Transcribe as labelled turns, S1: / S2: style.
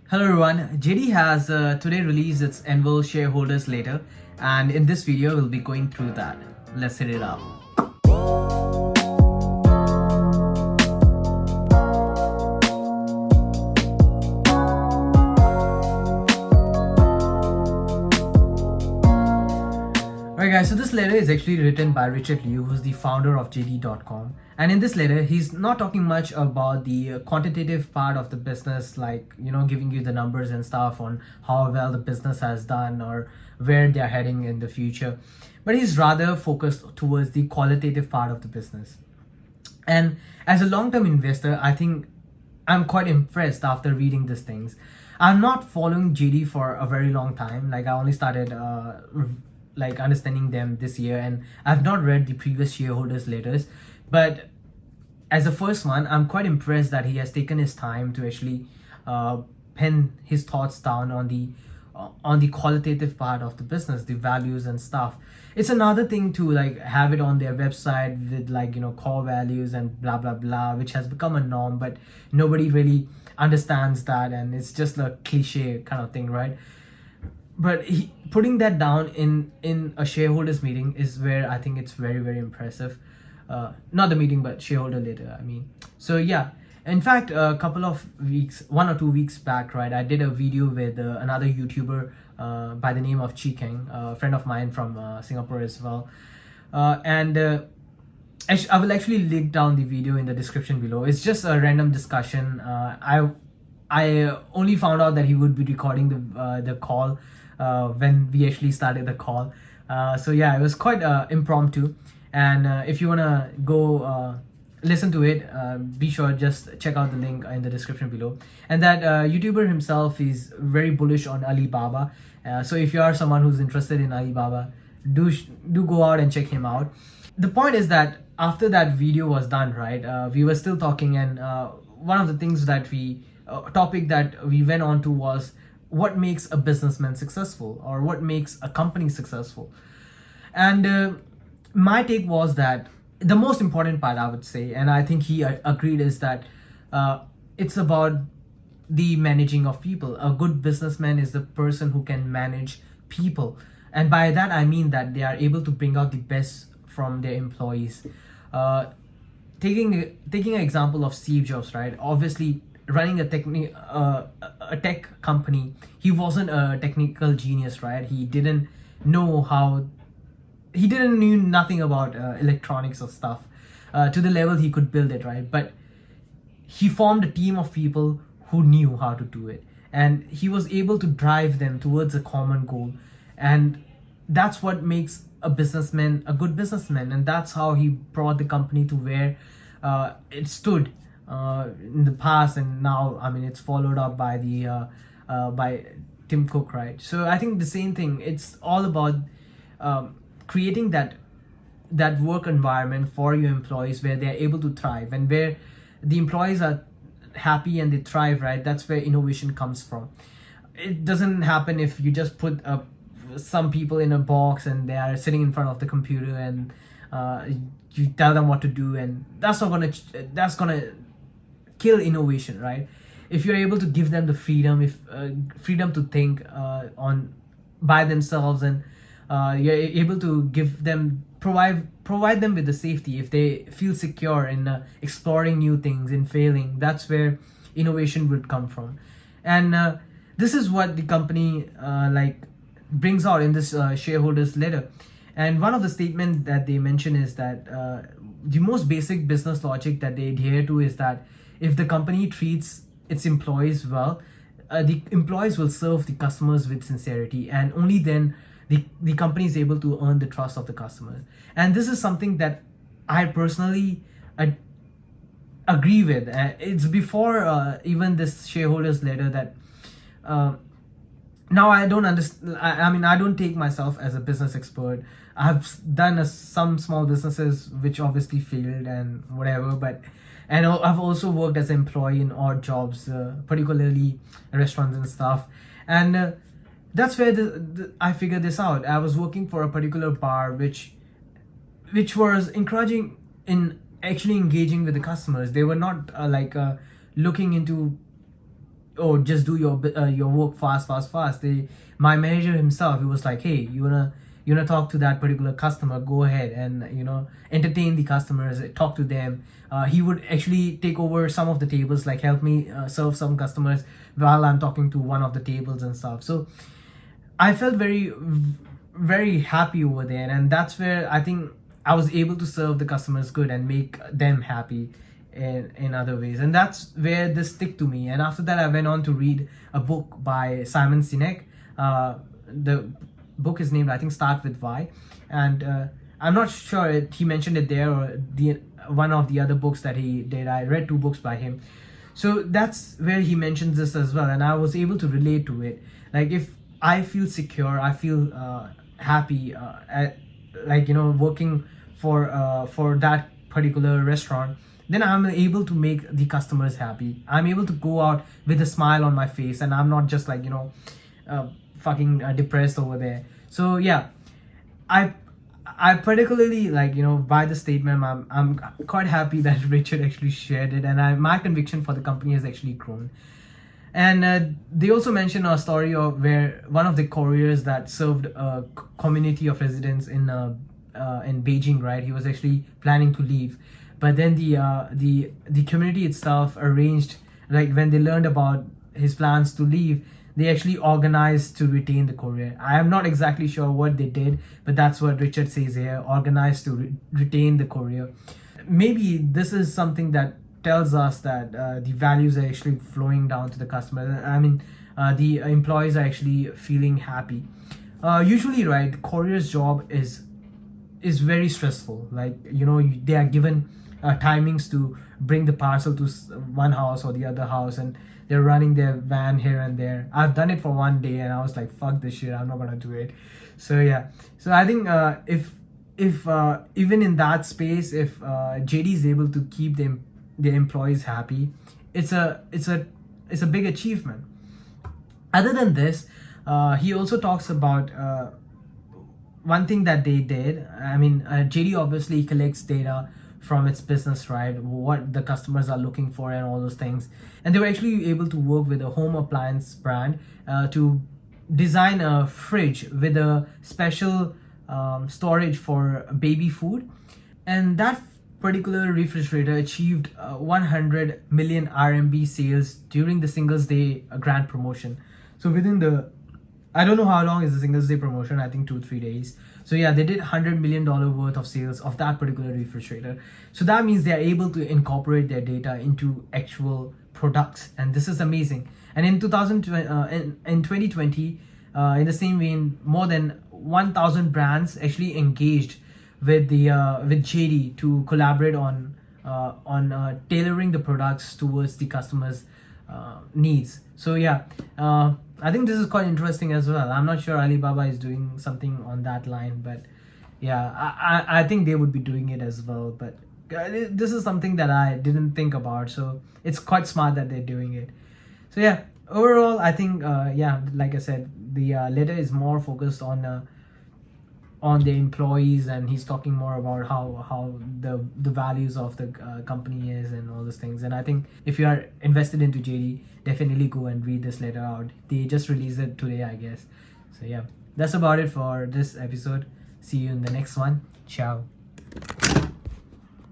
S1: Hello everyone, JD has today released its annual shareholders letter, and in this video we'll be going through that. Let's hit it up. Alright guys, so this letter is actually written by Richard Liu, who's the founder of JD.com. And in this letter, he's not talking much about the quantitative part of the business, like, giving you the numbers and stuff on how well the business has done or where they're heading in the future. But he's rather focused towards the qualitative part of the business. And as a long-term investor, I think I'm quite impressed after reading these things. I'm not following JD for a very long time. Like I only started understanding them this year, and I've not read the previous shareholders letters. But as a first one, I'm quite impressed that he has taken his time to actually pen his thoughts down on the qualitative part of the business, the values and stuff. It's another thing to have it on their website with core values and blah blah blah, which has become a norm, but nobody really understands that, and it's just a cliche kind of thing, right? But putting that down in a shareholders meeting is where I think it's very, very impressive. Not the meeting, but shareholder letter, I mean. So yeah, in fact, a couple of weeks, 1 or 2 weeks back, right, I did a video with another YouTuber by the name of Chi Keng, a friend of mine from Singapore as well. I will actually link down the video in the description below. It's just a random discussion. I only found out that he would be recording the call when we actually started the call. So yeah, it was quite impromptu. And if you wanna go listen to it, be sure just check out the link in the description below. And that YouTuber himself is very bullish on Alibaba. So if you are someone who's interested in Alibaba, do go out and check him out. The point is that after that video was done, right, we were still talking, and one of the things that topic that we went on to was what makes a businessman successful, or what makes a company successful. And my take was that the most important part, I would say, and I think he agreed, is that it's about the managing of people. A good businessman is the person who can manage people, and by that I mean that they are able to bring out the best from their employees. Taking an example of Steve Jobs, right? Obviously, running a tech company, he wasn't a technical genius, right? He didn't know nothing about electronics or stuff to the level he could build it, right? But he formed a team of people who knew how to do it, and he was able to drive them towards a common goal. And that's what makes a businessman a good businessman, and that's how he brought the company to where it stood in the past, and now, I mean, it's followed up by by Tim Cook, right? So I think the same thing. It's all about creating that work environment for your employees where they're able to thrive, and where the employees are happy and they thrive, right? That's where innovation comes from. It doesn't happen if you just put some people in a box and they are sitting in front of the computer, and you tell them what to do, and that's gonna kill innovation, right? If you're able to give them the freedom, freedom to think on by themselves, and you're able to provide them with the safety, if they feel secure in exploring new things, in failing, that's where innovation would come from. And this is what the company brings out in this shareholders letter. And one of the statements that they mention is that the most basic business logic that they adhere to is that if the company treats its employees well, the employees will serve the customers with sincerity, and only then the company is able to earn the trust of the customers. And this is something that I personally agree with. It's before even this shareholders letter that now I don't understand. I mean, I don't take myself as a business expert. I've done some small businesses which obviously failed and whatever, and I've also worked as an employee in odd jobs, particularly restaurants and stuff. And that's where I figured this out. I was working for a particular bar which was encouraging in actually engaging with the customers. They were not looking into oh, just do your work fast. My manager himself, he was like, hey, you wanna talk to that particular customer, go ahead and entertain the customers, talk to them. He would actually take over some of the tables, like help me serve some customers while I'm talking to one of the tables and stuff. So I felt very happy over there, and that's where I think I was able to serve the customers good and make them happy in other ways. And that's where this stick to me. And after that, I went on to read a book by Simon Sinek. The book is named, I think, Start with Why. And I'm not sure he mentioned it there or one of the other books that he did. I read 2 books by him. So that's where he mentions this as well. And I was able to relate to it. Like, if I feel secure, I feel happy at, like, working for that particular restaurant, then I'm able to make the customers happy. I'm able to go out with a smile on my face, and I'm not just like fucking depressed over there. So yeah, I particularly, like, by the statement, I'm quite happy that Richard actually shared it, and my conviction for the company has actually grown. And they also mentioned a story of where one of the couriers that served a community of residents in Beijing, right? He was actually planning to leave, but then the community itself arranged, like, when they learned about his plans to leave, they actually organized to retain the courier. I am not exactly sure what they did, but that's what Richard says here: organized to retain the courier. Maybe this is something that tells us that the values are actually flowing down to the customer. I mean, the employees are actually feeling happy. Usually, right, the courier's job is very stressful. Like, they are given timings to bring the parcel to one house or the other house, and they're running their van here and there. I've done it for one day, and I was like, fuck this shit, I'm not gonna do it. So yeah, so I think if even in that space, if JD is able to keep their employees happy, it's a big achievement. Other than this, he also talks about one thing that they did. I mean, JD obviously collects data from its business, right? What the customers are looking for and all those things. And they were actually able to work with a home appliance brand to design a fridge with a special storage for baby food. And that particular refrigerator achieved 100 million RMB sales during the Singles Day grand promotion. So within I don't know how long is the Singles Day promotion, I think 2-3 days. So yeah, they did $100 million worth of sales of that particular refrigerator. So that means they are able to incorporate their data into actual products, and this is amazing. And in 2020, in the same vein, more than 1,000 brands actually engaged with JD to collaborate on tailoring the products towards the customers' needs. So yeah, I think this is quite interesting as well. I'm not sure Alibaba is doing something on that line, but yeah, I think they would be doing it as well. But this is something that I didn't think about, so it's quite smart that they're doing it. So yeah, overall, I think yeah, like I said, the letter is more focused on the employees, and he's talking more about how the values of the company is and all those things. And I think if you are invested into JD, definitely go and read this letter out. They just released it today, I guess. So yeah, that's about it for this episode. See you in the next one. Ciao.